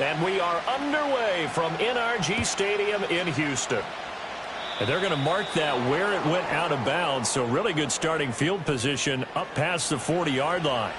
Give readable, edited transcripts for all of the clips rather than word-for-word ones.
And we are underway from NRG Stadium in Houston. And they're going to mark that where it went out of bounds. So really good starting field position up past the 40-yard line.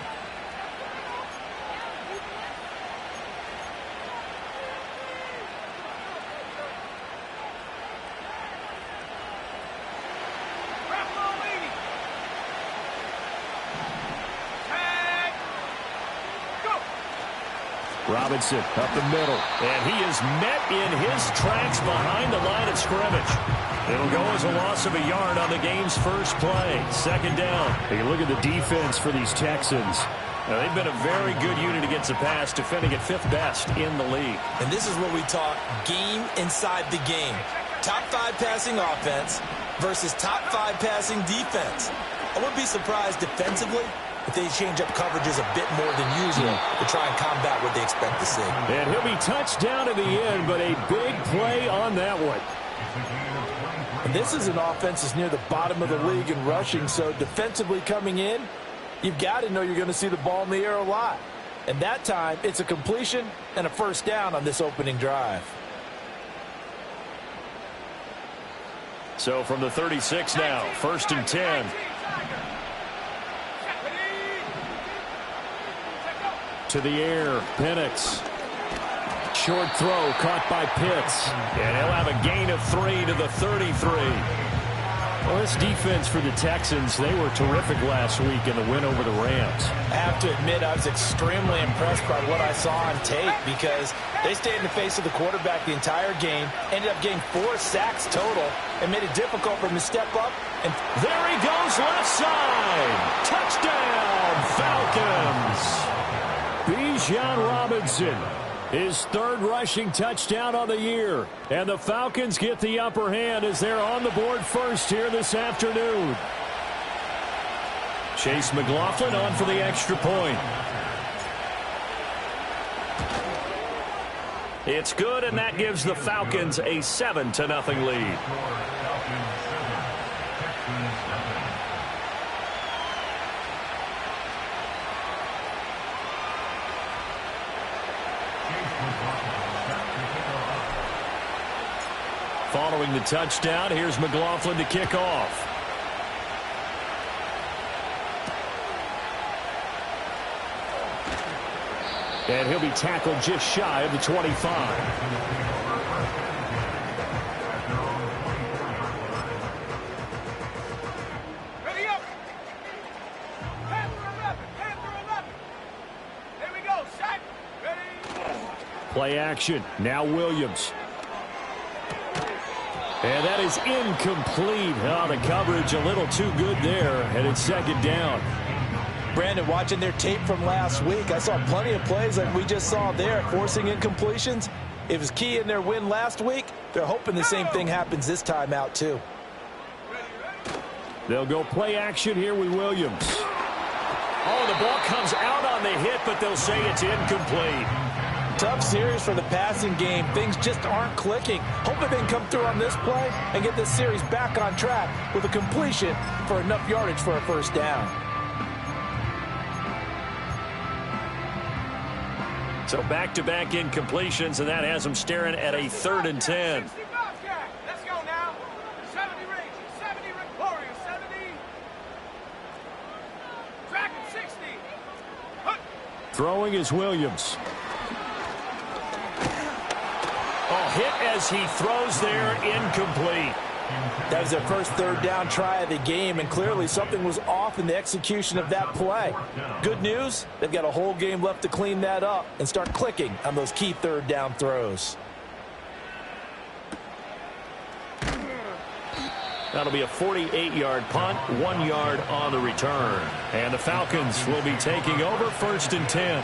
Robinson up the middle. And he is met in his tracks behind the line of scrimmage. It'll go as a loss of a yard on the game's first play. Second down. Hey, look at the defense for these Texans. Now, they've been a very good unit against the pass, defending at 5th best in the league. And this is what we talk game inside the game. Top 5 passing offense versus top 5 passing defense. I wouldn't be surprised defensively if they change up coverages a bit more than usual to try and combat what they expect to see. And he'll be touched down at the end, but a big play on that one. And this is an offense that's near the bottom of the league in rushing, so defensively coming in, you've got to know you're going to see the ball in the air a lot. And that time, it's a completion and a first down on this opening drive. So from the 36 now, 1st and 10. To the air, Penix. Short throw caught by Pitts. And he'll have a gain of 3 to the 33. Well, this defense for the Texans, they were terrific last week in the win over the Rams. I have to admit, I was extremely impressed by what I saw on tape because they stayed in the face of the quarterback the entire game, ended up getting 4 sacks total, and made it difficult for him to step up. And there he goes, left side. Touchdown, Falcons. Bijan Robinson, his 3rd rushing touchdown on the year. And the Falcons get the upper hand as they're on the board first here this afternoon. Chase McLaughlin on for the extra point. It's good, and that gives the Falcons a 7-0 lead. Following the touchdown, here's McLaughlin to kick off. And he'll be tackled just shy of the 25. Ready up. Panther 11. Panther 11. Here we go. Shot. Ready. Play action. Now Williams. And that is incomplete. Oh, the coverage a little too good there, and it's 2nd down. Brandon, watching their tape from last week, I saw plenty of plays like we just saw there, forcing incompletions. It was key in their win last week. They're hoping the same thing happens this time out, too. They'll go play action here with Williams. Oh, the ball comes out on the hit, but they'll say it's incomplete. Tough series for the passing game. Things just aren't clicking. Hoping they can come through on this play and get this series back on track with a completion for enough yardage for a first down. So back-to-back incompletions, and that has them staring at a 3rd and 10. Let's go now. 70 Rangers, 70 Warriors, 70. Dragon 60. Throwing is Williams. Oh, hit as he throws there, incomplete. That was their first 3rd down try of the game, and clearly something was off in the execution of that play. Good news, they've got a whole game left to clean that up and start clicking on those key 3rd down throws. That'll be a 48-yard punt, 1 yard on the return. And the Falcons will be taking over 1st and 10.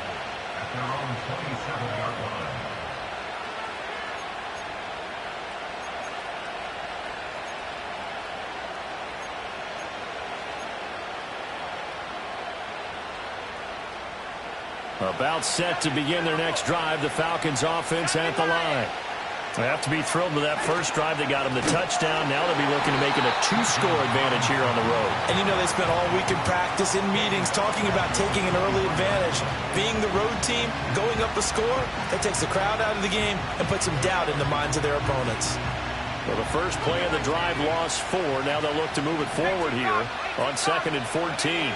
About set to begin their next drive, the Falcons offense at the line. They have to be thrilled with that first drive. They got him the touchdown. Now they'll be looking to make it a 2-score advantage here on the road. And you know they spent all week in practice, in meetings, talking about taking an early advantage. Being the road team, going up a score, that takes the crowd out of the game and puts some doubt in the minds of their opponents. Well, the first play of the drive lost 4. Now they'll look to move it forward here on 2nd and 14.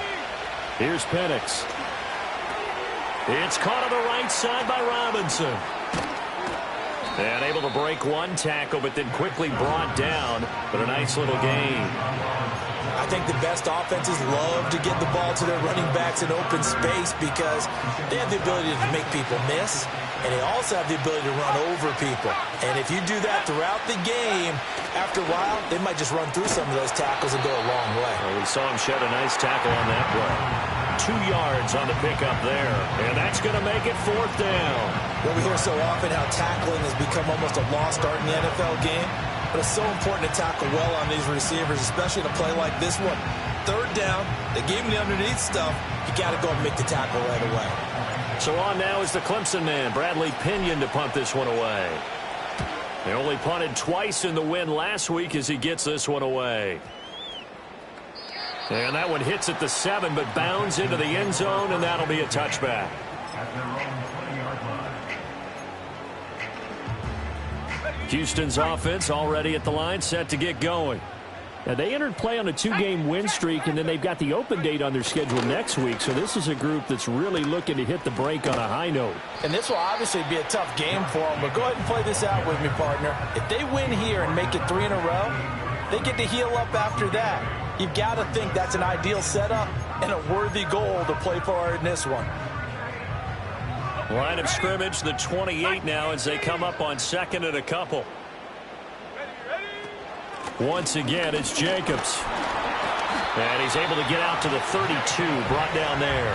Here's Penix. It's caught on the right side by Robinson. And able to break one tackle, but then quickly brought down. But a nice little gain. I think the best offenses love to get the ball to their running backs in open space because they have the ability to make people miss, and they also have the ability to run over people. And if you do that throughout the game, after a while, they might just run through some of those tackles and go a long way. Well, we saw him shed a nice tackle on that play. 2 yards on the pickup there, and that's going to make it 4th down. Well, we hear so often how tackling has become almost a lost art in the NFL game, but it's so important to tackle well on these receivers, especially in a play like this one. 3rd down, they gave him the underneath stuff. You got to go and make the tackle right away. So on now is the Clemson man, Bradley Pinion, to punt this one away. They only punted twice in the win last week as he gets this one away. And that one hits at the 7, but bounds into the end zone, and that'll be a touchback. Houston's offense already at the line, set to get going. Now, they entered play on a 2-game win streak, and then they've got the open date on their schedule next week. So this is a group that's really looking to hit the break on a high note. And this will obviously be a tough game for them, but go ahead and play this out with me, partner. If they win here and make it 3 in a row, they get to heal up after that. You've got to think that's an ideal setup and a worthy goal to play for in this one. Line of scrimmage, the 28 now as they come up on 2nd and a couple. Once again, it's Jacobs. And he's able to get out to the 32, brought down there.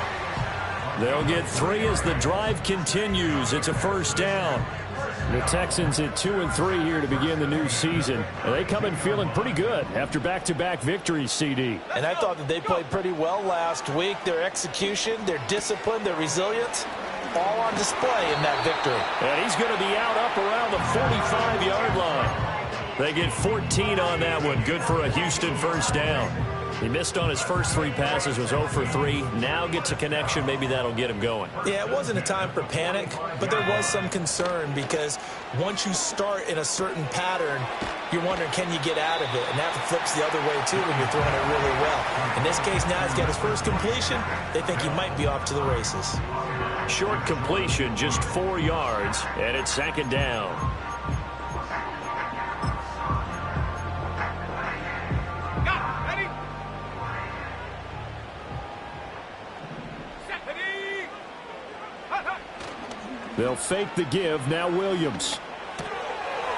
They'll get 3 as the drive continues. It's a 1st down. The Texans at 2-3 here to begin the new season. And they come in feeling pretty good after back-to-back victories, CD. And I thought that they played pretty well last week. Their execution, their discipline, their resilience, all on display in that victory. And he's going to be out up around the 45-yard line. They get 14 on that one. Good for a Houston 1st down. He missed on his first 3 passes, was 0 for 3. Now gets a connection. Maybe that'll get him going. Yeah, it wasn't a time for panic, but there was some concern because once you start in a certain pattern, you're wondering, can you get out of it? And that flips the other way, too, when you're throwing it really well. In this case, now he's got his first completion. They think he might be off to the races. Short completion, just 4 yards, and it's 2nd down. They'll fake the give. Now Williams.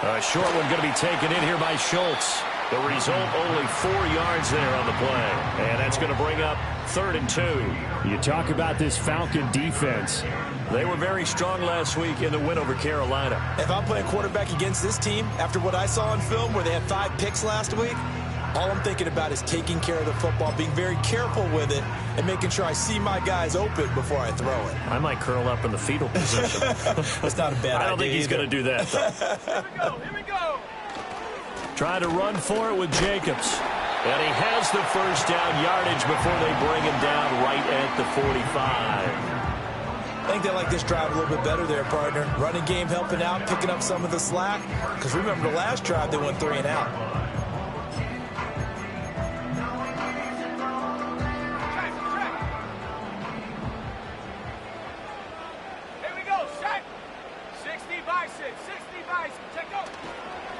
A short one going to be taken in here by Schultz. The result, only 4 yards there on the play. And that's going to bring up 3rd and 2. You talk about this Falcon defense. They were very strong last week in the win over Carolina. If I'm playing quarterback against this team, after what I saw on film where they had 5 picks last week, all I'm thinking about is taking care of the football, being very careful with it, and making sure I see my guys open before I throw it. I might curl up in the fetal position. That's not a bad idea. I don't think he's going to do that, though. Here we go. Here we go. Trying to run for it with Jacobs. And he has the 1st down yardage before they bring him down right at the 45. I think they like this drive a little bit better there, partner. Running game helping out, picking up some of the slack. Because remember the last drive, they went 3 and out.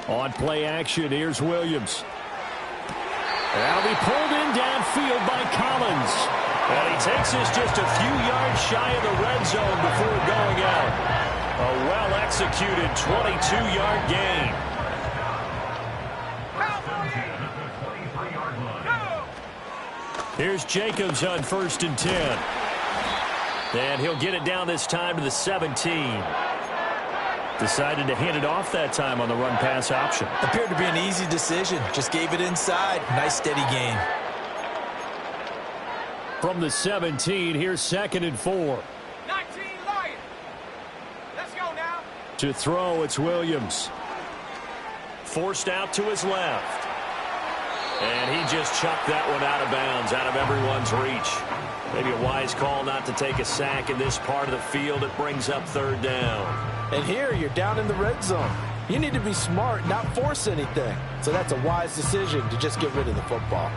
On play action, here's Williams. That'll be pulled in downfield by Collins. And he takes this just a few yards shy of the red zone before going out. A well-executed 22-yard gain. Here's Jacobs on 1st and 10. And he'll get it down this time to the 17. Decided to hand it off that time on the run-pass option. Appeared to be an easy decision. Just gave it inside. Nice, steady gain. From the 17, here's 2nd and 4. 19 Lions. Let's go now. To throw, it's Williams. forced out to his left. And he just chucked that one out of bounds, out of everyone's reach. Maybe a wise call not to take a sack in this part of the field. It brings up third down. And here you're down in the red zone. You need to be smart, not force anything. So that's a wise decision to just get rid of the football.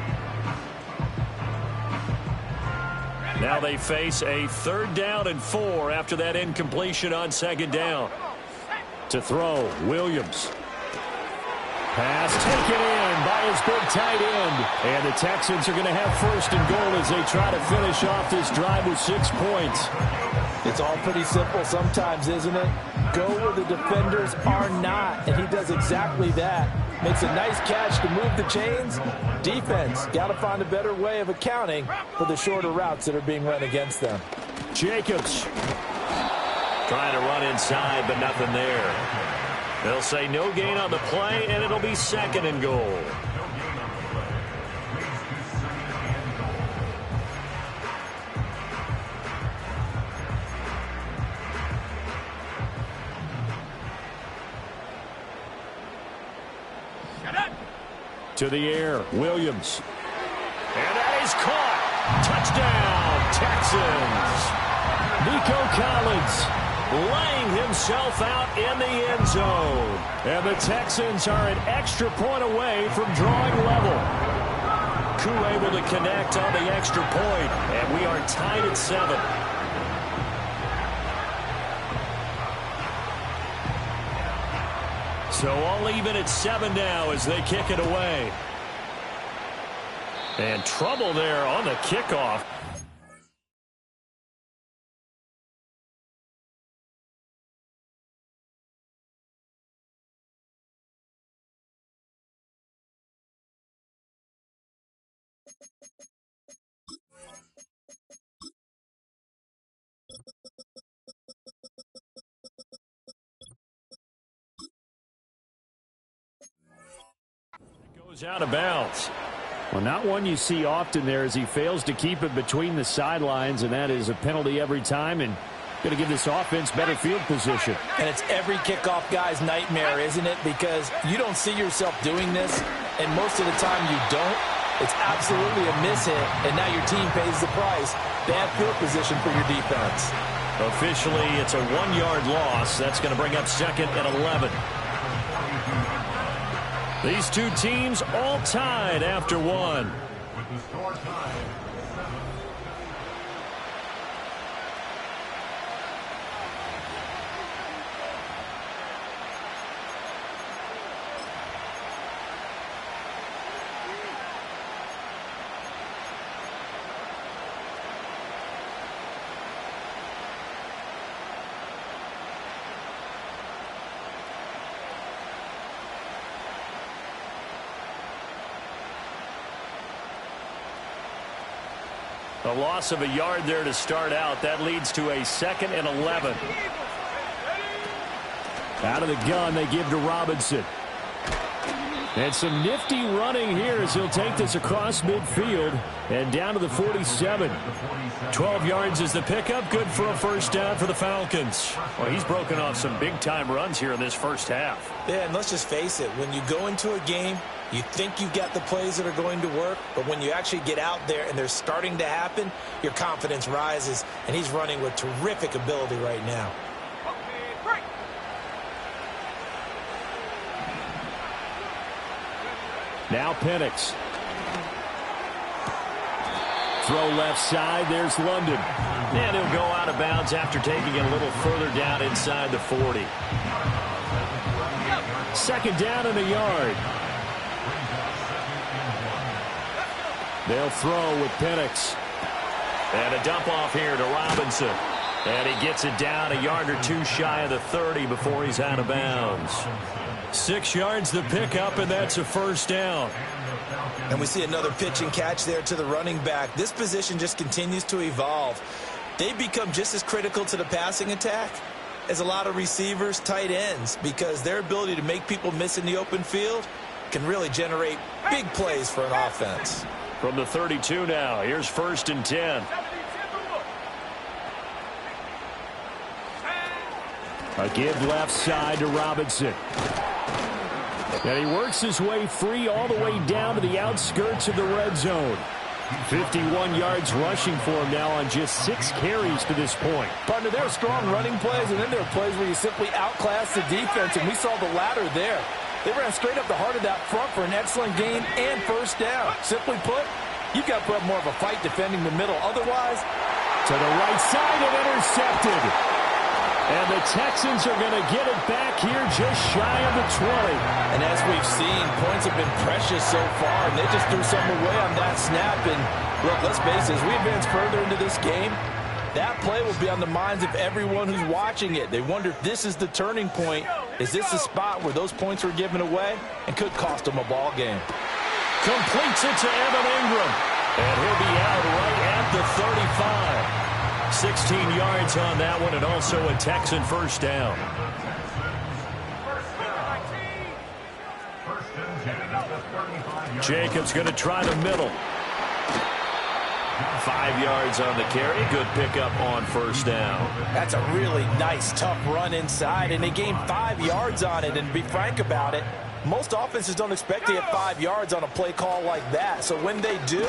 Now they face a 3rd down and 4 after that incompletion on 2nd down. To throw, Williams. Pass taken in by his big tight end. And the Texans are going to have 1st and goal as they try to finish off this drive with 6 points. It's all pretty simple sometimes, isn't it? Go where the defenders are not, and he does exactly that. Makes a nice catch to move the chains. Defense, got to find a better way of accounting for the shorter routes that are being run against them. Jacobs trying to run inside, but nothing there. They'll say no gain on the play, and it'll be 2nd and goal. To the air, Williams. And that is caught. Touchdown, Texans. Nico Collins laying himself out in the end zone. And the Texans are an extra point away from drawing level. Koo able to connect on the extra point, and we are tied at 7. So all even at 7 now as they kick it away. And trouble there on the kickoff. Out of bounds. Well, not one you see often there as he fails to keep it between the sidelines, and that is a penalty every time, and going to give this offense better field position. And it's every kickoff guy's nightmare, isn't it? Because you don't see yourself doing this, and most of the time you don't. It's absolutely a mishit, and now your team pays the price. Bad field position for your defense. Officially, it's a 1-yard loss. That's going to bring up 2nd and 11. These two teams all tied after 1. A loss of a yard there to start out. That leads to a 2nd and 11. Out of the gun, they give to Robinson. And some nifty running here as he'll take this across midfield and down to the 47. 12 yards is the pickup. Good for a 1st down for the Falcons. Well, he's broken off some big-time runs here in this first half. Yeah, and let's just face it. When you go into a game, you think you've got the plays that are going to work, but when you actually get out there and they're starting to happen, your confidence rises, and he's running with terrific ability right now. Now Penix. Throw left side. There's London. And he'll go out of bounds after taking it a little further down inside the 40. 2nd down and a yard. They'll throw with Penix. And a dump off here to Robinson. And he gets it down a yard or 2 shy of the 30 before he's out of bounds. 6 yards the pickup, and that's a 1st down. And we see another pitch and catch there to the running back. This position just continues to evolve. They become just as critical to the passing attack as a lot of receivers, tight ends, because their ability to make people miss in the open field can really generate big plays for an offense. From the 32 now, here's 1st and 10. A give left side to Robinson. And he works his way free all the way down to the outskirts of the red zone. 51 yards rushing for him now on just 6 carries to this point. Partner, there are strong running plays, and then there are plays where you simply outclass the defense, and we saw the latter there. They ran straight up the heart of that front for an excellent gain and first down. Simply put, you've got to put up more of a fight defending the middle. Otherwise, to the right side and intercepted. And the Texans are going to get it back here just shy of the 20. And as we've seen, points have been precious so far, and they just threw some away on that snap. And look, let's face it, as we advance further into this game, that play will be on the minds of everyone who's watching it. They wonder if this is the turning point. Is this the spot where those points were given away and could cost them a ball game? Completes it to Evan Ingram. And he'll be out right at the 35. 16 yards on that one, and also a Texan first down. Jacobs going to try the middle. 5 yards on the carry. Good pickup on first down. That's a really nice, tough run inside, and they gained 5 yards on it. And to be frank about it, most offenses don't expect to get 5 yards on a play call like that. So when they do,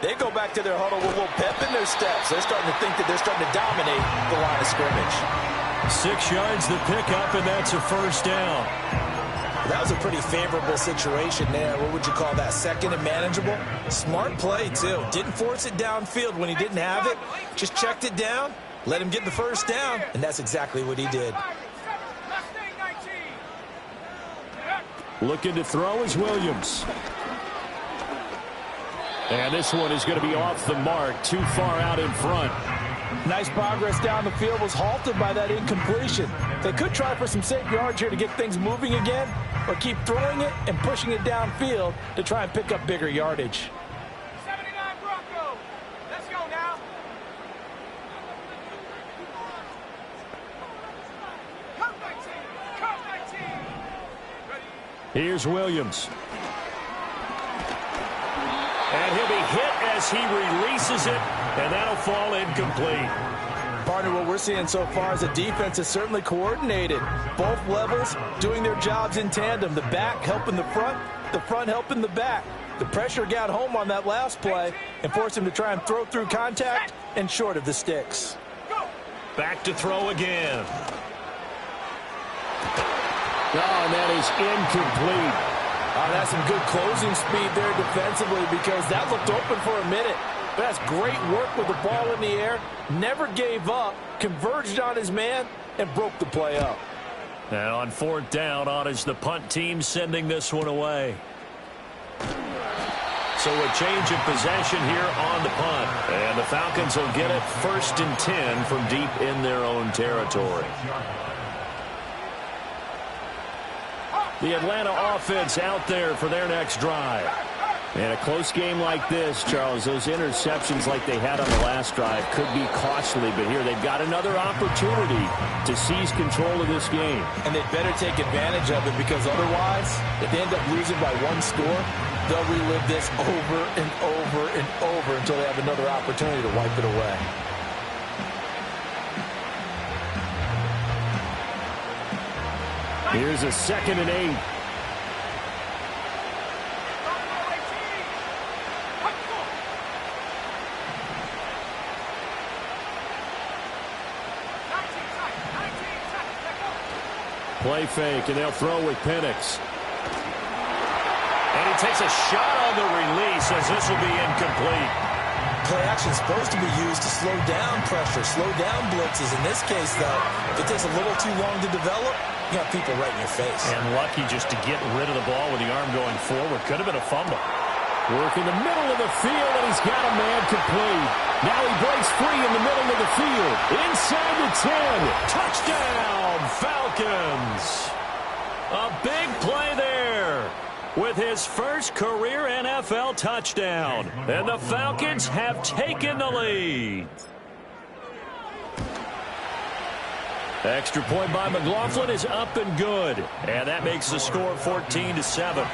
they go back to their huddle with a little pep in their steps. They're starting to think that they're starting to dominate the line of scrimmage. 6 yards the pickup, and that's a first down. That was a pretty favorable situation there. What would you call that? Second and manageable? Smart play, too. Didn't force it downfield when he didn't have it. Just checked it down, let him get the first down, and that's exactly what he did. Looking to throw is Williams. And this one is going to be off the mark, too far out in front. Nice progress down the field, was halted by that incompletion. They could try for some safe yards here to get things moving again, or keep throwing it and pushing it downfield to try and pick up bigger yardage. 79 Bronco. Let's go now. Come 19. Come 19. Ready? Here's Williams. And he'll be hit as he releases it, and that'll fall incomplete. Partner, what we're seeing so far is the defense is certainly coordinated. Both levels doing their jobs in tandem. The back helping the front helping the back. The pressure got home on that last play and forced him to try and throw through contact and short of the sticks. Back to throw again. Oh, and that is incomplete. That's some good closing speed there defensively, because that looked open for a minute. But that's great work with the ball in the air. Never gave up, converged on his man, and broke the play up. And on fourth down, on is the punt team sending this one away. So a change of possession here on the punt. And the Falcons will get it 1st and 10 from deep in their own territory. The Atlanta offense out there for their next drive. And a close game like this, Charles, those interceptions like they had on the last drive could be costly. But here they've got another opportunity to seize control of this game. And they better take advantage of it, because otherwise, if they end up losing by 1 score, they'll relive this over and over and over until they have another opportunity to wipe it away. Here's a 2nd and 8. Play fake, and they'll throw with Penix. And he takes a shot on the release, as this will be incomplete. Play action is supposed to be used to slow down pressure, slow down blitzes. In this case, though, if it takes a little too long to develop, you got people right in your face. And lucky just to get rid of the ball with the arm going forward. Could have been a fumble. Work in the middle of the field, and he's got a man complete. Now he breaks free in the middle of the field. Inside the 10. Touchdown, Falcons. A big play there with his first career NFL touchdown. And the Falcons have taken the lead. Extra point by McLaughlin is up and good. And that makes the score 14-7.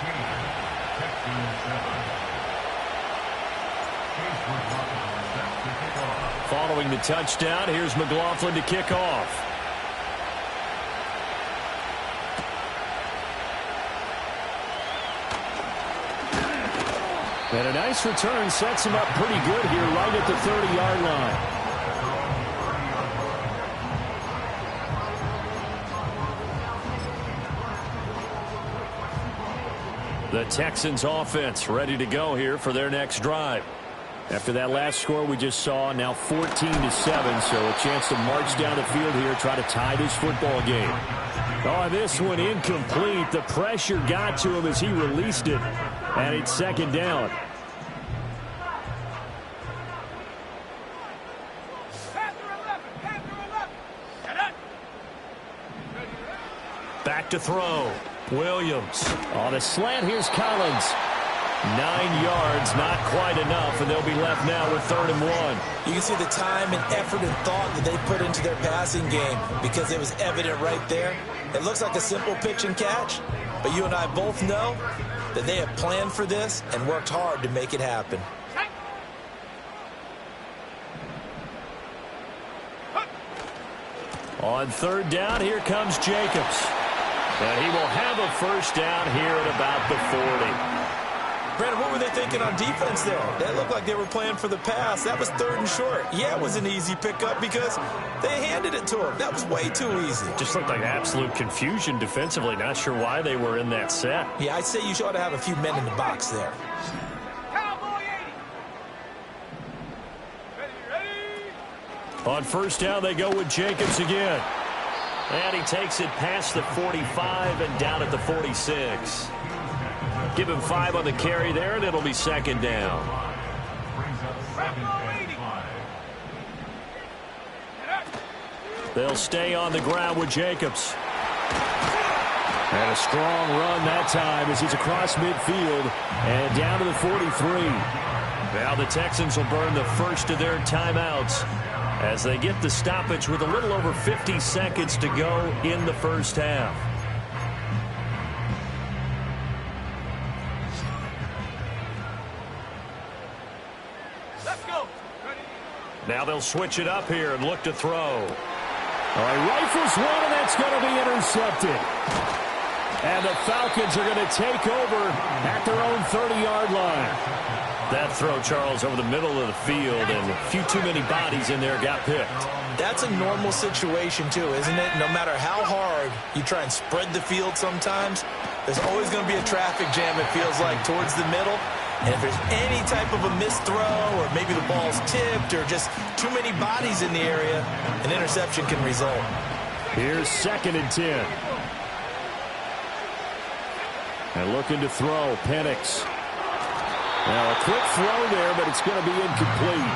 Following the touchdown, here's McLaughlin to kick off. And a nice return sets him up pretty good here right at the 30-yard line. The Texans offense ready to go here for their next drive. After that last score we just saw, now 14-7, so a chance to march down the field here, try to tie this football game. Oh, this one incomplete. The pressure got to him as he released it, and it's second down. Back to throw. Williams. On a slant, here's Collins. 9 yards, not quite enough, and they'll be left now with 3rd and 1. You can see the time and effort and thought that they put into their passing game because it was evident right there. It looks like a simple pitch and catch, but you and I both know that they have planned for this and worked hard to make it happen. On 3rd down, here comes Jacobs. And he will have a first down here at about the 40. Brandon, what were they thinking on defense there? That looked like they were playing for the pass. That was 3rd and short. Yeah, it was an easy pickup because they handed it to him. That was way too easy. Just looked like absolute confusion defensively. Not sure why they were in that set. Yeah, I'd say you ought to have a few men in the box there. Cowboy 80. Ready. On 1st down, they go with Jacobs again. And he takes it past the 45 and down at the 46. Give him 5 on the carry there, and it'll be 2nd down. They'll stay on the ground with Jacobs. And a strong run that time as he's across midfield and down to the 43. Now the Texans will burn the first of their timeouts as they get the stoppage with a little over 50 seconds to go in the first half. Let's go. Ready. Now they'll switch it up here and look to throw. All right, rifles one, and that's going to be intercepted. And the Falcons are going to take over at their own 30-yard line. That throw, Charles, over the middle of the field, and a few too many bodies in there got picked. That's a normal situation, too, isn't it? No matter how hard you try and spread the field sometimes, there's always going to be a traffic jam, it feels like, towards the middle. And if there's any type of a missed throw, or maybe the ball's tipped, or just too many bodies in the area, an interception can result. Here's 2nd and 10. And looking to throw, Penix. Now, a quick throw there, but it's going to be incomplete.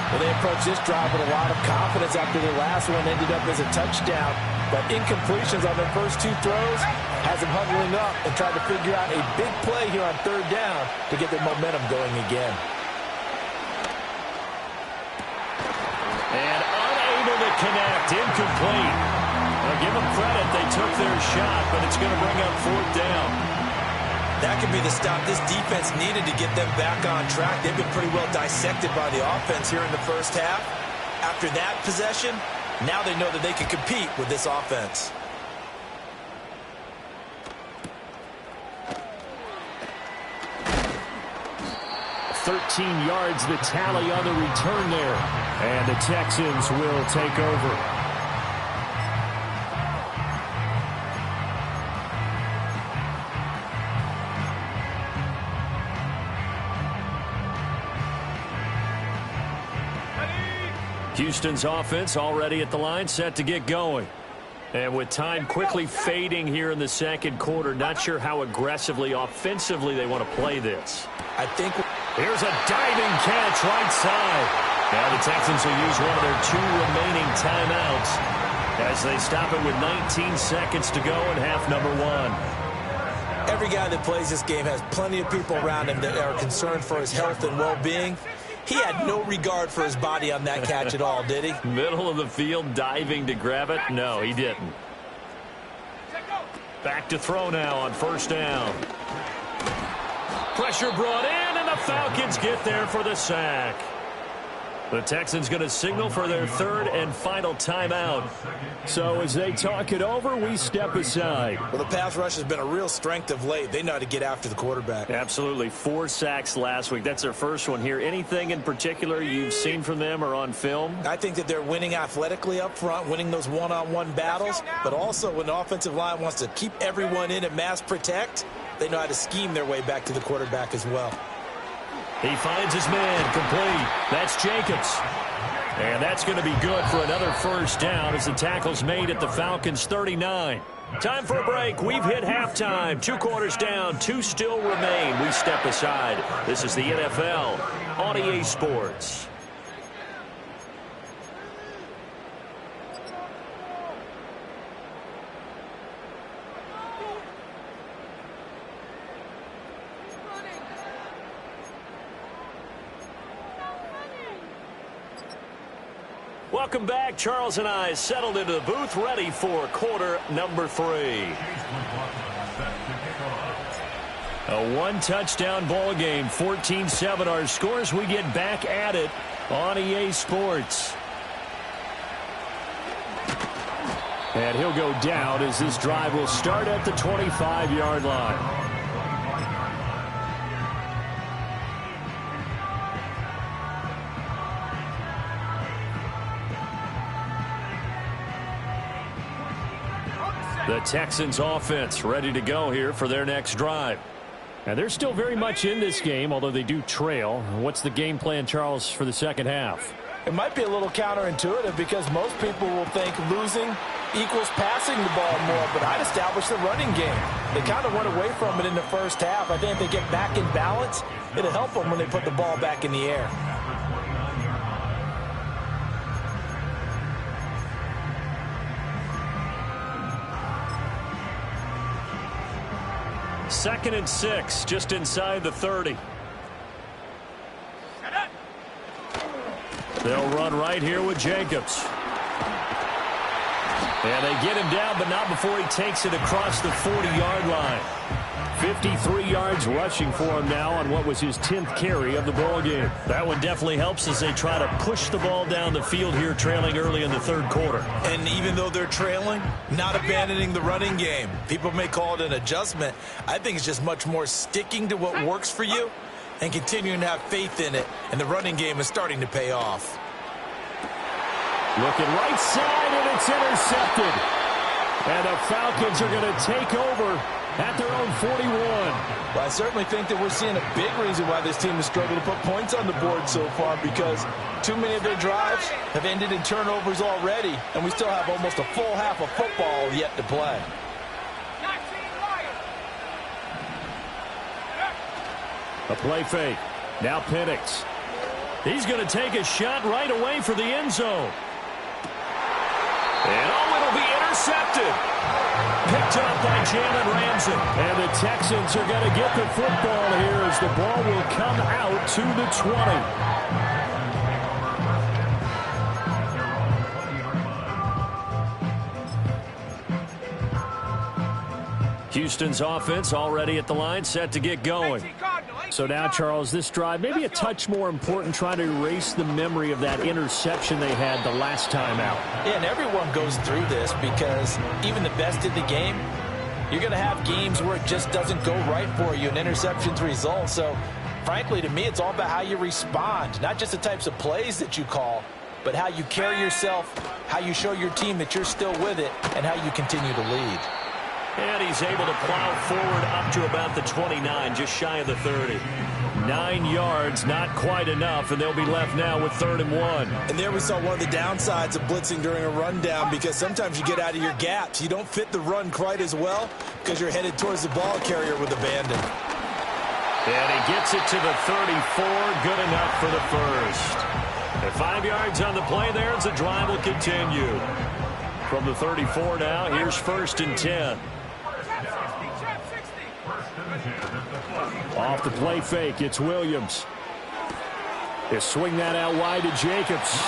Well, they approached this drive with a lot of confidence after their last one ended up as a touchdown. But incompletions on their first 2 throws has them huddling up and trying to figure out a big play here on 3rd down to get their momentum going again. And unable to connect, incomplete. Well, give them credit, they took their shot, but it's going to bring up 4th down. That could be the stop this defense needed to get them back on track. They've been pretty well dissected by the offense here in the first half. After that possession, now they know that they can compete with this offense. yards the tally on the return there. And the Texans will take over. Houston's offense already at the line, set to get going. And with time quickly fading here in the 2nd quarter, not sure how aggressively, offensively they want to play this. I think here's a diving catch right side. Now the Texans will use one of their 2 remaining timeouts as they stop it with 19 seconds to go in half number 1. Every guy that plays this game has plenty of people around him that are concerned for his health and well-being. He had no regard for his body on that catch at all, did he? Middle of the field, diving to grab it? No, he didn't. Back to throw now on 1st down. Pressure brought in, and the Falcons get there for the sack. The Texans going to signal for their third and final timeout. So as they talk it over, we step aside. Well, the pass rush has been a real strength of late. They know how to get after the quarterback. Absolutely. 4 sacks last week. That's their first one here. Anything in particular you've seen from them or on film? I think that they're winning athletically up front, winning those one-on-one battles, but also when the offensive line wants to keep everyone in and mass protect, they know how to scheme their way back to the quarterback as well. He finds his man, complete. That's Jacobs. And that's going to be good for another first down as the tackle's made at the Falcons' 39. Time for a break. We've hit halftime. 2 quarters down, 2 still remain. We step aside. This is the NFL on EA Sports. Welcome back. Charles and I settled into the booth, ready for quarter number 3. A 1-touchdown ball game, 14-7 our scores. We get back at it on EA Sports. And he'll go down as this drive will start at the 25-yard line. The Texans offense ready to go here for their next drive. And they're still very much in this game, although they do trail. What's the game plan, Charles, for the second half? It might be a little counterintuitive because most people will think losing equals passing the ball more, but I'd establish the running game. They kind of went away from it in the first half. I think if they get back in balance, it'll help them when they put the ball back in the air. Second and 6, just inside the 30. They'll run right here with Jacobs. And they get him down, but not before he takes it across the 40-yard line. 53 yards rushing for him now on what was his 10th carry of the ball game. That one definitely helps as they try to push the ball down the field here, trailing early in the third quarter. And even though they're trailing, not abandoning the running game. People may call it an adjustment. I think it's just much more sticking to what works for you and continuing to have faith in it. And the running game is starting to pay off. Looking right side, and it's intercepted. And the Falcons are going to take over at their own 41. Well, I certainly think that we're seeing a big reason why this team has struggled to put points on the board so far, because too many of their drives have ended in turnovers already, and we still have almost a full half of football yet to play. A play fake. Now Penix. He's going to take a shot right away for the end zone. And it'll be intercepted. Picked up by Jalen Ramsey. And the Texans are going to get the football here as the ball will come out to the 20. Houston's offense already at the line, set to get going. So now, Charles, this drive maybe a touch more important, trying to erase the memory of that interception they had the last time out. Yeah, and everyone goes through this because even the best in the game, you're going to have games where it just doesn't go right for you and interceptions result. So, frankly, to me, it's all about how you respond, not just the types of plays that you call, but how you carry yourself, how you show your team that you're still with it, and how you continue to lead. And he's able to plow forward up to about the 29, just shy of the 30. 9 yards, not quite enough, and they'll be left now with 3rd and 1. And there we saw one of the downsides of blitzing during a rundown, because sometimes you get out of your gaps. You don't fit the run quite as well because you're headed towards the ball carrier with abandon. And he gets it to the 34, good enough for the first. And 5 yards on the play there as the drive will continue. From the 34 now, here's 1st and 10. Off the play fake, it's Williams. He'll swing that out wide to Jacobs.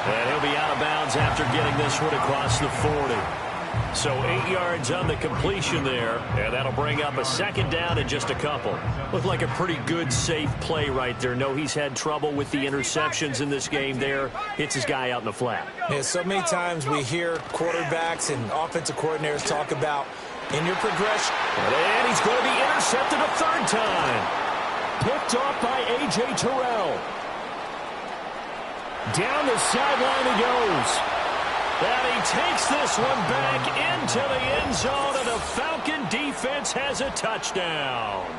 And he'll be out of bounds after getting this one across the 40. So 8 yards on the completion there, and that'll bring up a second down and just a couple. Looked like a pretty good, safe play right there. No, he's had trouble with the interceptions in this game there. Hits his guy out in the flat. Yeah, so many times we hear quarterbacks and offensive coordinators talk about in your progression. And he's going to be intercepted a third time. Picked off by A.J. Terrell. Down the sideline he goes. And he takes this one back into the end zone, and the Falcon defense has a touchdown.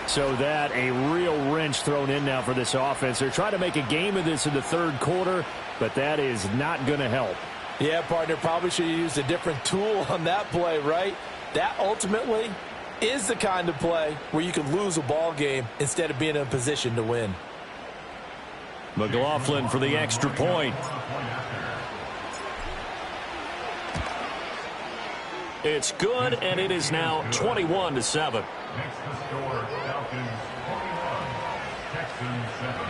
So that a real wrench thrown in now for this offense. They're trying to make a game of this in the third quarter, but that is not going to help. Yeah, partner, probably should have used a different tool on that play, right? That ultimately is the kind of play where you can lose a ball game instead of being in a position to win. McLaughlin for the extra point. It's good, and it is now 21-7. Next to score, Falcons 21, Texans 7.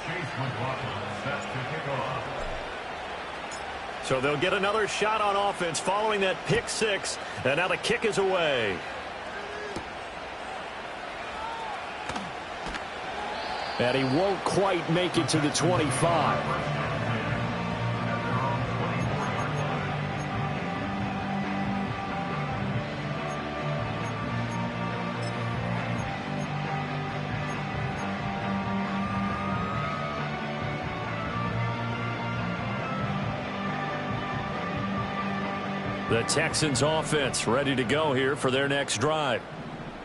Chase McLaughlin set to kick off. So they'll get another shot on offense following that pick six, and now the kick is away. And he won't quite make it to the 25. The Texans offense ready to go here for their next drive.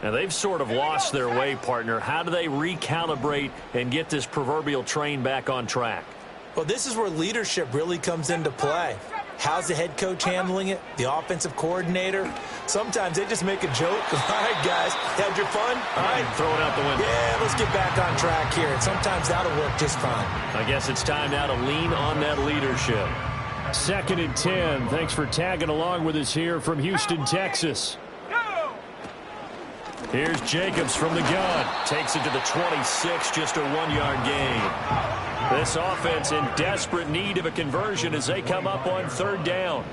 Now, they've sort of lost their way, partner. How do they recalibrate and get this proverbial train back on track? Well, this is where leadership really comes into play. How's the head coach handling it? The offensive coordinator? Sometimes they just make a joke. All right, guys, had your fun? All right. Throw it out the window. Yeah, let's get back on track here. And sometimes that'll work just fine. I guess it's time now to lean on that leadership. 2nd and 10. Thanks for tagging along with us here from Houston, Texas. Here's Jacobs from the gun. Takes it to the 26, just a 1-yard gain. This offense in desperate need of a conversion as they come up on 3rd down.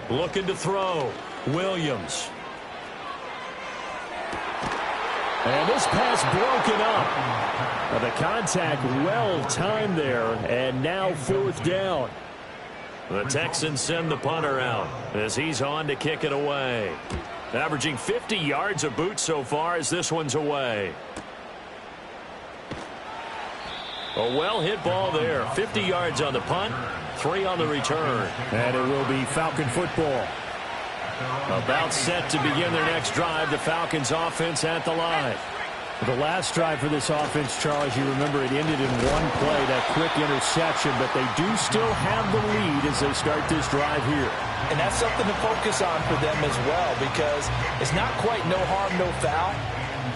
Looking to throw. Williams. And this pass broken up. The contact well timed there, and now 4th down. The Texans send the punter out as he's on to kick it away. Averaging 50 yards a boot so far as this one's away. A well-hit ball there. 50 yards on the punt, 3 on the return. And it will be Falcon football. About set to begin their next drive. The Falcons offense at the line. The last drive for this offense, Charles, you remember it ended in one play, that quick interception, but they do still have the lead as they start this drive here. And that's something to focus on for them as well, because it's not quite no harm, no foul.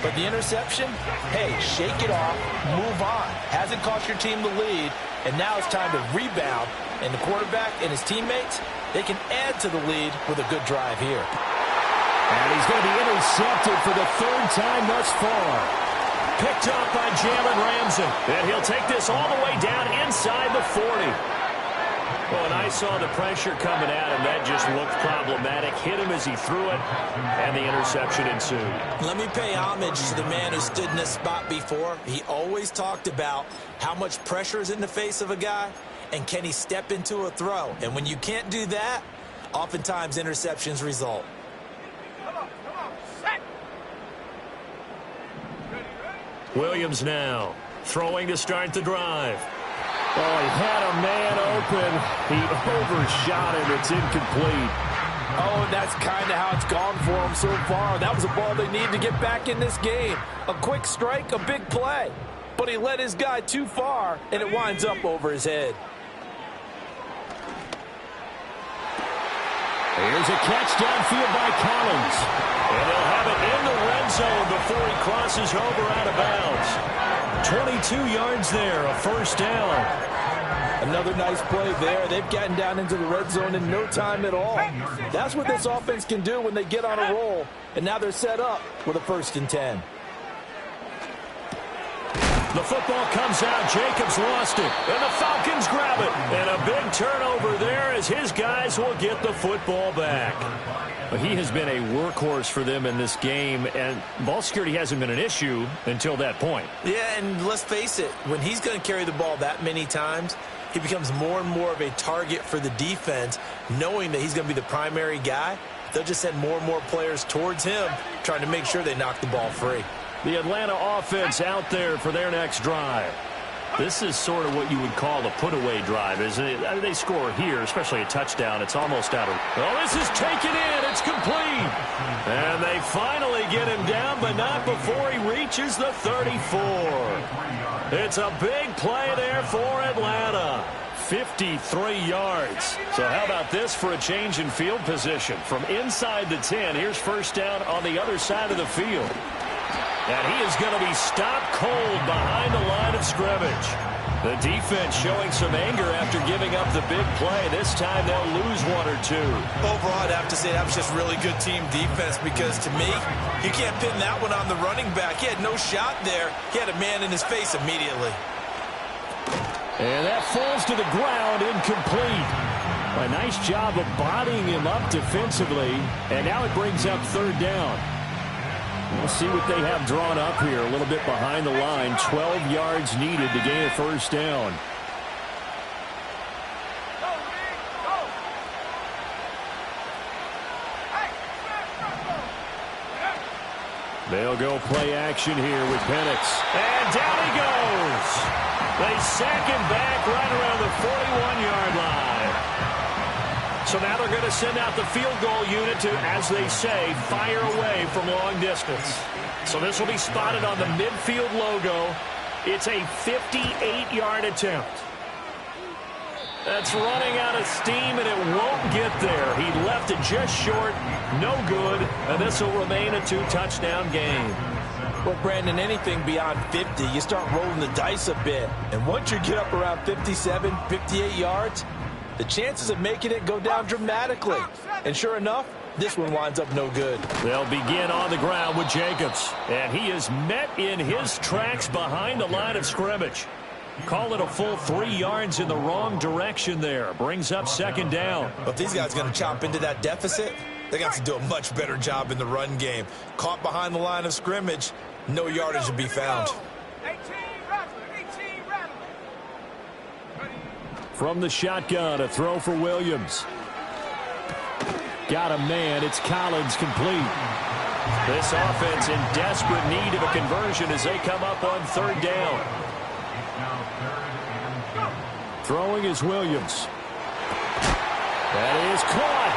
But the interception, hey, shake it off, move on. Hasn't cost your team the lead, and now it's time to rebound. And the quarterback and his teammates, they can add to the lead with a good drive here. And he's going to be intercepted for the 3rd time thus far. Picked up by Jalen Ramsey. And he'll take this all the way down inside the 40. Well, and I saw the pressure coming at him. That just looked problematic. Hit him as he threw it, and the interception ensued. Let me pay homage to the man who stood in this spot before. He always talked about how much pressure is in the face of a guy, and can he step into a throw. And when you can't do that, oftentimes interceptions result. Williams now throwing to start the drive. Oh, he had a man open. He overshot it. It's incomplete. Oh, and that's kind of how it's gone for him so far. That was a ball they need to get back in this game. A quick strike, a big play. But he led his guy too far, and it winds up over his head. Here's a catch downfield by Collins. And they'll have it in the red zone before he crosses over out of bounds. 22 yards there, a 1st down. Another nice play there. They've gotten down into the red zone in no time at all. That's what this offense can do when they get on a roll. And now they're set up with a 1st and 10. The football comes out. Jacobs lost it. And the Falcons grab it. And a big turnover there as his guys will get the football back. But he has been a workhorse for them in this game, and ball security hasn't been an issue until that point. Yeah, and let's face it, when he's going to carry the ball that many times, he becomes more and more of a target for the defense, knowing that he's going to be the primary guy. They'll just send more and more players towards him, trying to make sure they knock the ball free. The Atlanta offense out there for their next drive. This is sort of what you would call a put-away drive, isn't it? I mean, they score here, especially a touchdown. It's almost out of... Oh, this is taken in. It's complete. And they finally get him down, but not before he reaches the 34. It's a big play there for Atlanta. 53 yards. So how about this for a change in field position? From inside the 10, here's 1st down on the other side of the field. And he is going to be stopped cold behind the line of scrimmage. The defense showing some anger after giving up the big play. This time they'll lose 1 or 2. Overall, I'd have to say that was just really good team defense because, to me, you can't pin that one on the running back. He had no shot there. He had a man in his face immediately. And that falls to the ground, incomplete. A nice job of bodying him up defensively. And now it brings up 3rd down. We'll see what they have drawn up here. A little bit behind the line. 12 yards needed to gain a 1st down. They'll go play action here with Penix. And down he goes. They sack him back right around the 41-yard line. So now they're going to send out the field goal unit to, as they say, fire away from long distance. So this will be spotted on the midfield logo. It's a 58-yard attempt. That's running out of steam, and it won't get there. He left it just short, no good, and this will remain a 2-touchdown game. Well, Brandon, anything beyond 50, you start rolling the dice a bit. And once you get up around 57, 58 yards, the chances of making it go down dramatically. And sure enough, this one winds up no good. They'll begin on the ground with Jacobs. And he is met in his tracks behind the line of scrimmage. Call it a full 3 yards in the wrong direction there. Brings up 2nd down. But if these guys are going to chop into that deficit, they got to do a much better job in the run game. Caught behind the line of scrimmage, no yardage to be found. From the shotgun, a throw for Williams. Got a man. It's Collins complete. This offense in desperate need of a conversion as they come up on 3rd down. Throwing is Williams. That is caught.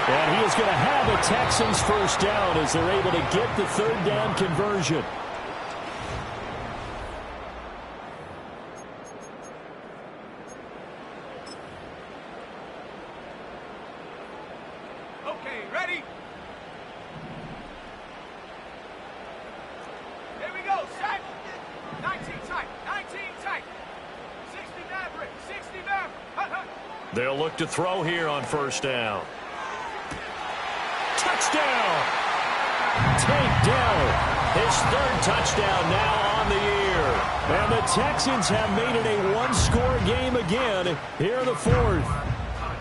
And he is going to have a Texans 1st down as they're able to get the 3rd down conversion. Okay, ready? Here we go, set. 19 tight, 19 tight. 60 Maverick, 60 Maverick. They'll look to throw here on 1st down. Touchdown! Tank Dell, his 3rd touchdown now on the year. And the Texans have made it a 1-score game again here in the 4th.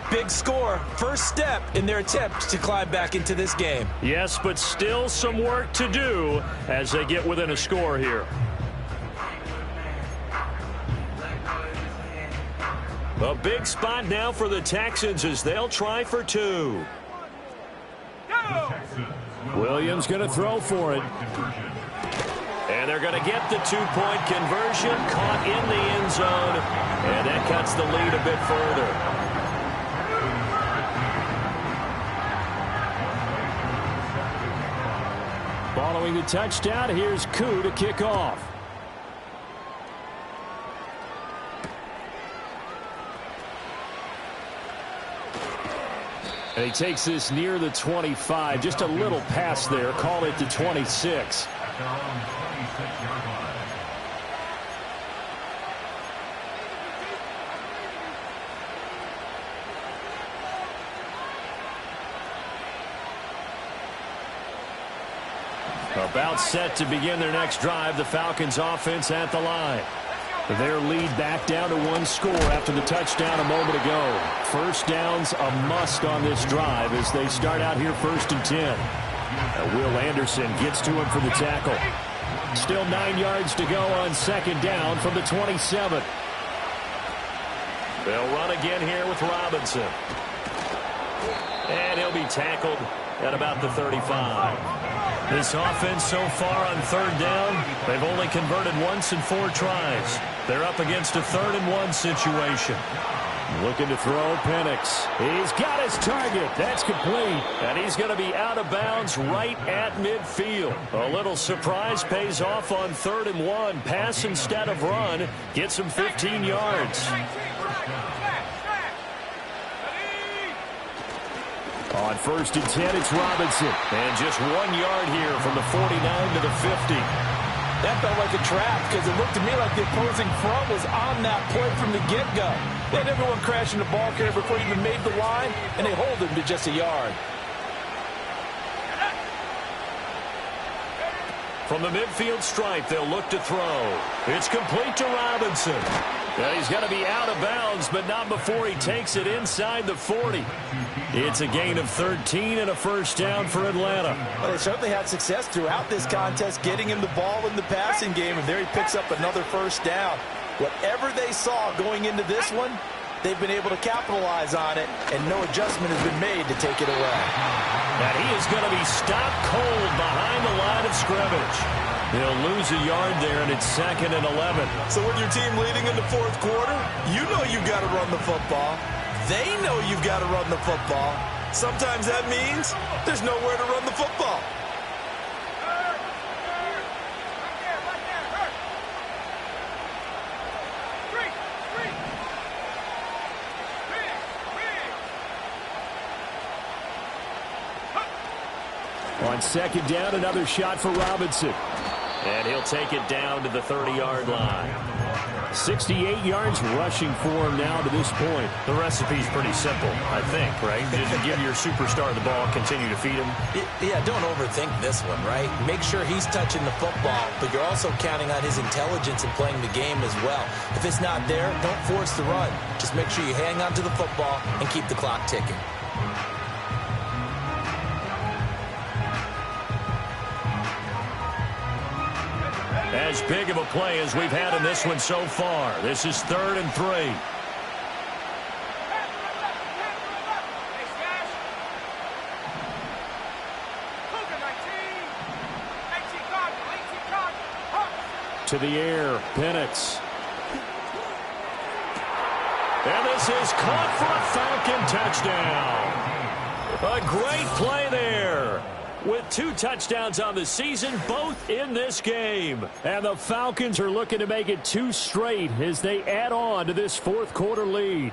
Big score, first step in their attempt to climb back into this game. Yes, but still some work to do as they get within a score here. A big spot now for the Texans as they'll try for 2. Williams going to throw for it. And they're going to get the 2-point conversion, caught in the end zone, and that cuts the lead a bit further. Following the touchdown, here's Koo to kick off. And he takes this near the 25. Just a little pass there. Call it the 26. About set to begin their next drive. The Falcons offense at the line. Their lead back down to one score after the touchdown a moment ago. First down's a must on this drive as they start out here 1st and 10. Will Anderson gets to him for the tackle. Still 9 yards to go on 2nd down from the 27. They'll run again here with Robinson. And he'll be tackled at about the 35. This offense so far on 3rd down, they've only converted once in 4 tries. They're up against a 3rd and 1 situation. Looking to throw, Penix. He's got his target. That's complete. And he's going to be out of bounds right at midfield. A little surprise pays off on 3rd and 1. Pass instead of run. Gets him 15 yards. On 1st and 10, it's Robinson. And just 1 yard here from the 49 to the 50. That felt like a trap because it looked to me like the opposing front was on that play from the get-go. They had everyone crashing the ball carrier before he even made the line, and they hold him to just a yard. From the midfield stripe, they'll look to throw. It's complete to Robinson. Yeah, he's got to be out of bounds, but not before he takes it inside the 40. It's a gain of 13 and a first down for Atlanta. Well, they certainly had success throughout this contest, getting him the ball in the passing game, and there he picks up another first down. Whatever they saw going into this one, they've been able to capitalize on it, and no adjustment has been made to take it away. And he is going to be stopped cold behind the line of scrimmage. They'll lose a yard there, and it's 2nd and 11. So with your team leading in the 4th quarter, you know you've got to run the football. They know you've got to run the football. Sometimes that means there's nowhere to run the football. On 2nd down, another shot for Robinson. And he'll take it down to the 30-yard line. 68 yards rushing for him now to this point. The recipe's pretty simple, I think, right? Just give your superstar the ball, continue to feed him. Yeah, don't overthink this one, right? Make sure he's touching the football, but you're also counting on his intelligence in playing the game as well. If it's not there, don't force the run. Just make sure you hang on to the football and keep the clock ticking. As big of a play as we've had in this one so far. This is 3rd and 3. To the air, Penix. And this is caught for a Falcon touchdown. A great play there. With 2 touchdowns on the season, both in this game. And the Falcons are looking to make it 2 straight as they add on to this 4th quarter lead.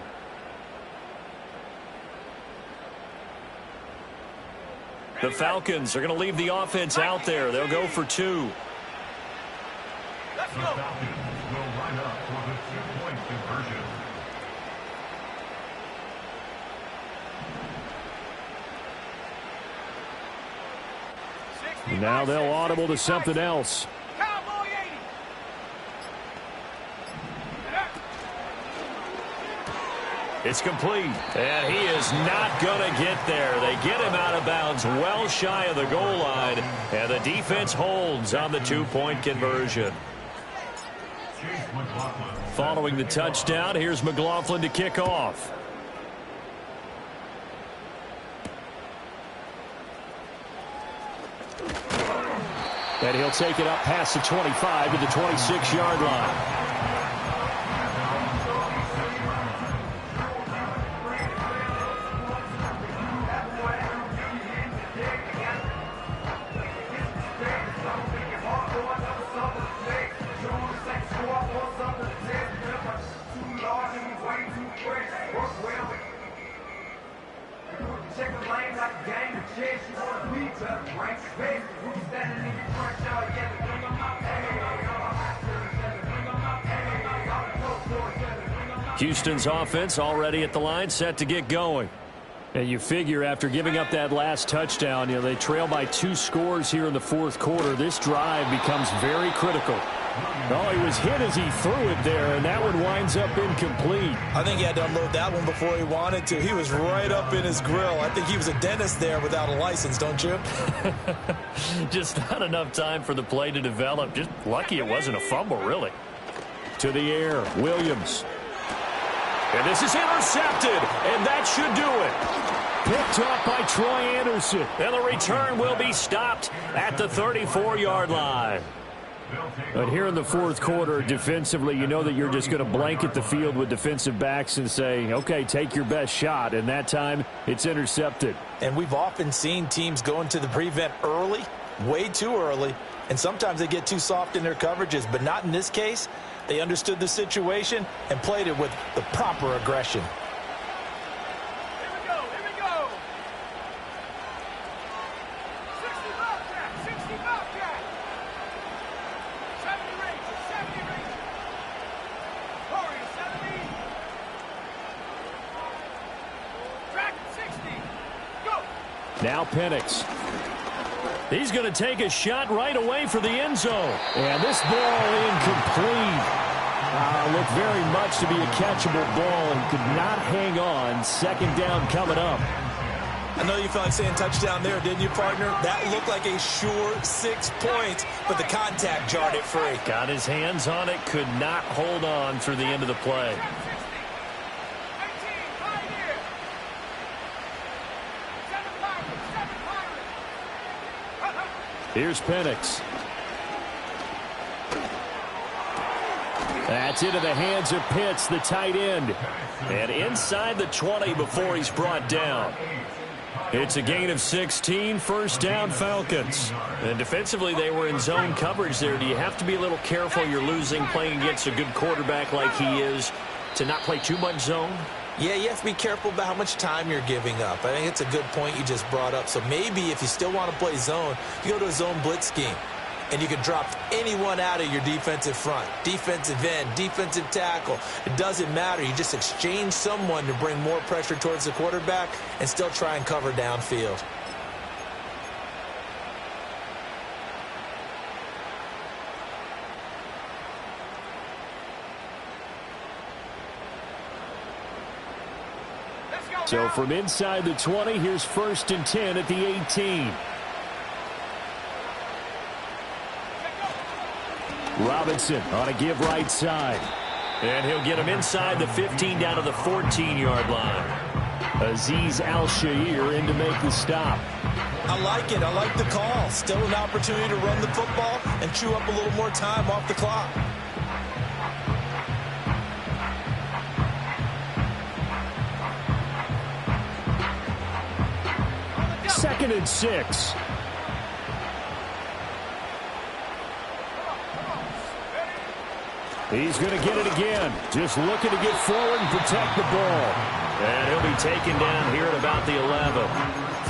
The Falcons are going to leave the offense out there. They'll go for 2. The Falcons will line up for the 2-point conversion. Now they'll audible to something else. It's complete. And he is not going to get there. They get him out of bounds well shy of the goal line. And the defense holds on the 2-point conversion. Following the touchdown, here's McLaughlin to kick off. And he'll take it up past the 25 to the 26-yard line. Houston's offense already at the line, set to get going. And you figure after giving up that last touchdown, they trail by 2 scores here in the fourth quarter. This drive becomes very critical. Oh, he was hit as he threw it there, and that one winds up incomplete. I think he had to unload that one before he wanted to. He was right up in his grill. I think he was a dentist there without a license, don't you? Just not enough time for the play to develop. Just lucky it wasn't a fumble, really. To the air, Williams. And this is intercepted, and that should do it. Picked up by Troy Anderson. And the return will be stopped at the 34-yard line. But here in the fourth quarter, defensively, you know that you're just going to blanket the field with defensive backs and say, okay, take your best shot. And that time, it's intercepted. And we've often seen teams go into the prevent early, way too early, and sometimes they get too soft in their coverages. But not in this case. They understood the situation and played it with the proper aggression. Here we go, here we go. 60 Bobcat, 60 Bobcat. 70 Rangers, 70 Rangers. Warriors, 70. Dragon, 60. Go. Now Penix. He's going to take a shot right away for the end zone. And this ball incomplete. Looked very much to be a catchable ball and could not hang on. Second down coming up. I know you felt like saying touchdown there, didn't you, partner? That looked like a sure 6 points, but the contact jarred it free. Got his hands on it, could not hold on through the end of the play. 19, right here. 7 Pirates, 7 Pirates. Here's Penix. That's into the hands of Pitts, the tight end. And inside the 20 before he's brought down. It's a gain of 16, first down Falcons. And defensively, they were in zone coverage there. Do you have to be a little careful you're losing playing against a good quarterback like he is to not play too much zone? Yeah, you have to be careful about how much time you're giving up. I think it's a good point you just brought up. So maybe if you still want to play zone, you go to a zone blitz scheme. And you can drop anyone out of your defensive front, defensive end, defensive tackle. It doesn't matter. You just exchange someone to bring more pressure towards the quarterback and still try and cover downfield. So from inside the 20, here's 1st and 10 at the 18. Robinson on a give right side. And he'll get him inside the 15 down to the 14-yard line. Azeez Al-Shaair in to make the stop. I like it. I like the call. Still an opportunity to run the football and chew up a little more time off the clock. Second and 6. He's going to get it again. Just looking to get forward and protect the ball. And he'll be taken down here at about the 11.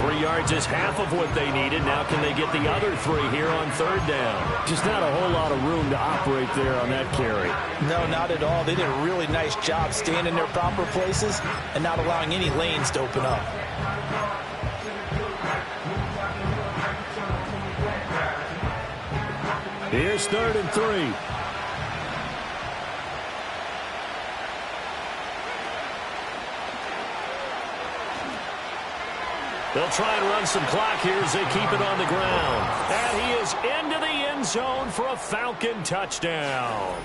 3 yards is half of what they needed. Now can they get the other 3 here on 3rd down? Just not a whole lot of room to operate there on that carry. No, not at all. They did a really nice job staying in their proper places and not allowing any lanes to open up. Here's 3rd and 3. They'll try and run some clock here as they keep it on the ground. And he is into the end zone for a Falcon touchdown.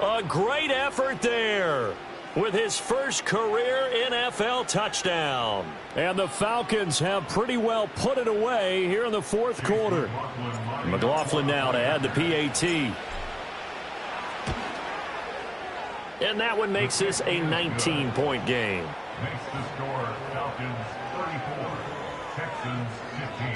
A great effort there with his first career NFL touchdown. And the Falcons have pretty well put it away here in the fourth quarter. McLaughlin now to add the PAT. And that one makes this a 19-point game. Makes the score Falcons 34, Texans 15.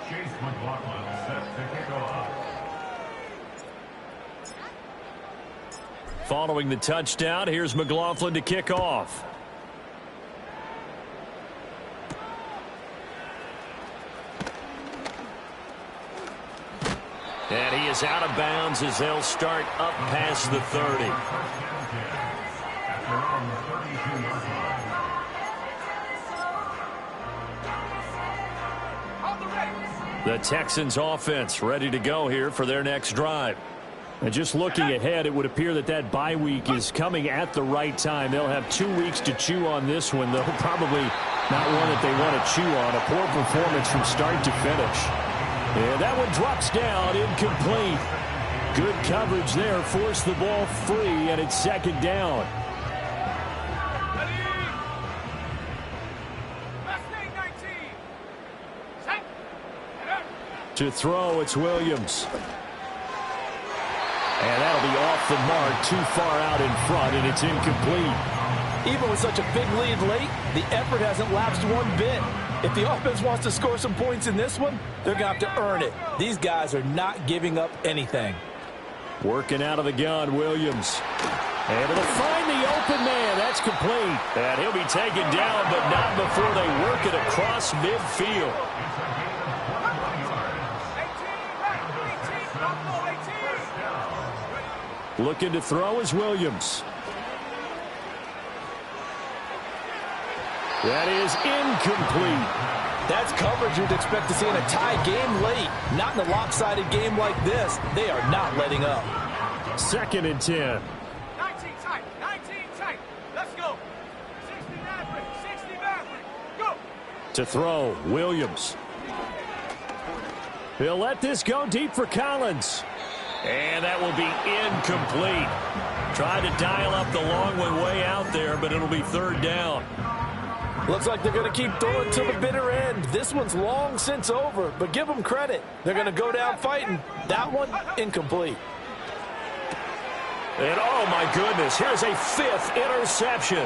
Chase McLaughlin set to kick off. Following the touchdown, here's McLaughlin to kick off. And he is out of bounds as they'll start up past the 30. The Texans offense ready to go here for their next drive. And just looking ahead, it would appear that bye week is coming at the right time. They'll have 2 weeks to chew on this one, though probably not one that they want to chew on. A poor performance from start to finish. And that one drops down, incomplete. Good coverage there, forced the ball free, and it's second down. To throw, it's Williams. And that'll be off the mark, too far out in front, and it's incomplete. Even with such a big lead late, the effort hasn't lapsed one bit. If the offense wants to score some points in this one, they're going to have to earn it. These guys are not giving up anything. Working out of the gun, Williams. Able to find the open man. That's complete. And he'll be taken down, but not before they work it across midfield. Looking to throw is Williams. That is incomplete. That's coverage you'd expect to see in a tie game late. Not in a lopsided game like this. They are not letting up. 2nd and 10. 19 tight. 19 tight. Let's go. 60 Maverick. 60 Maverick. Go. To throw, Williams. He'll let this go deep for Collins. And that will be incomplete. Tried to dial up the long one way out there, but it'll be 3rd down. Looks like they're going to keep throwing to the bitter end. This one's long since over, but give them credit. They're going to go down fighting. That one, incomplete. And oh my goodness, here's a 5th interception.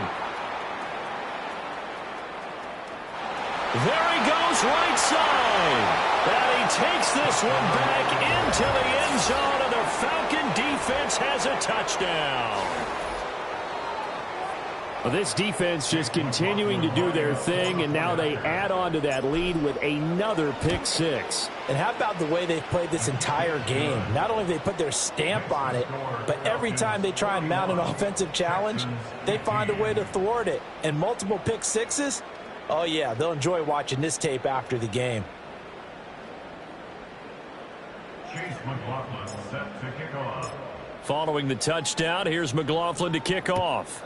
There he goes, right side. And he takes this one back into the end zone, and the Falcon defense has a touchdown. Well, this defense just continuing to do their thing, and now they add on to that lead with another pick 6. And how about the way they've played this entire game? Not only have they put their stamp on it, but every time they try and mount an offensive challenge, they find a way to thwart it. And multiple pick 6s, oh yeah, they'll enjoy watching this tape after the game. Chase McLaughlin set to kick off. Following the touchdown, here's McLaughlin to kick off.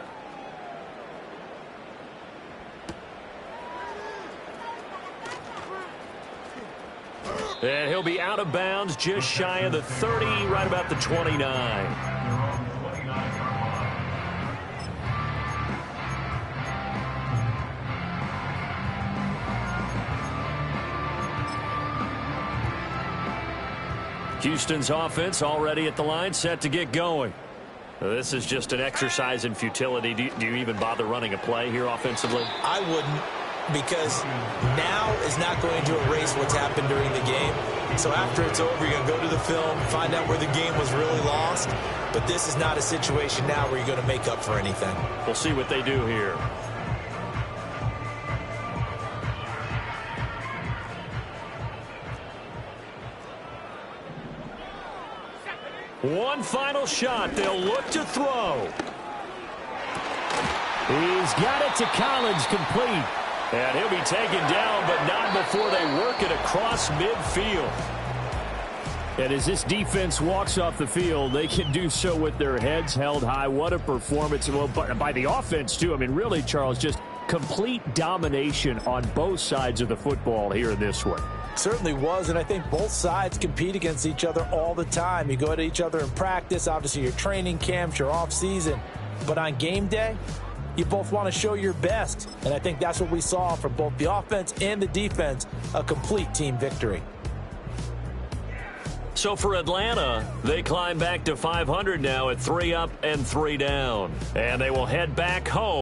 And he'll be out of bounds just shy of the 30, right about the 29. Houston's offense already at the line, set to get going. This is just an exercise in futility. Do you even bother running a play here offensively? I wouldn't, because now is not going to erase what's happened during the game. So after it's over, you're going to go to the film, find out where the game was really lost. But this is not a situation now where you're going to make up for anything. We'll see what they do here. One final shot. They'll look to throw. He's got it to Collins, complete. And he'll be taken down, but not before they work it across midfield. And as this defense walks off the field, they can do so with their heads held high. What a performance. Well, by the offense, too. I mean, really, Charles, just complete domination on both sides of the football here in this one. Certainly was, and I think both sides compete against each other all the time. You go at each other in practice, obviously your training camps, your off-season. But on game day, you both want to show your best. And I think that's what we saw from both the offense and the defense, a complete team victory. So for Atlanta, they climb back to 500 now at 3 up and 3 down. And they will head back home.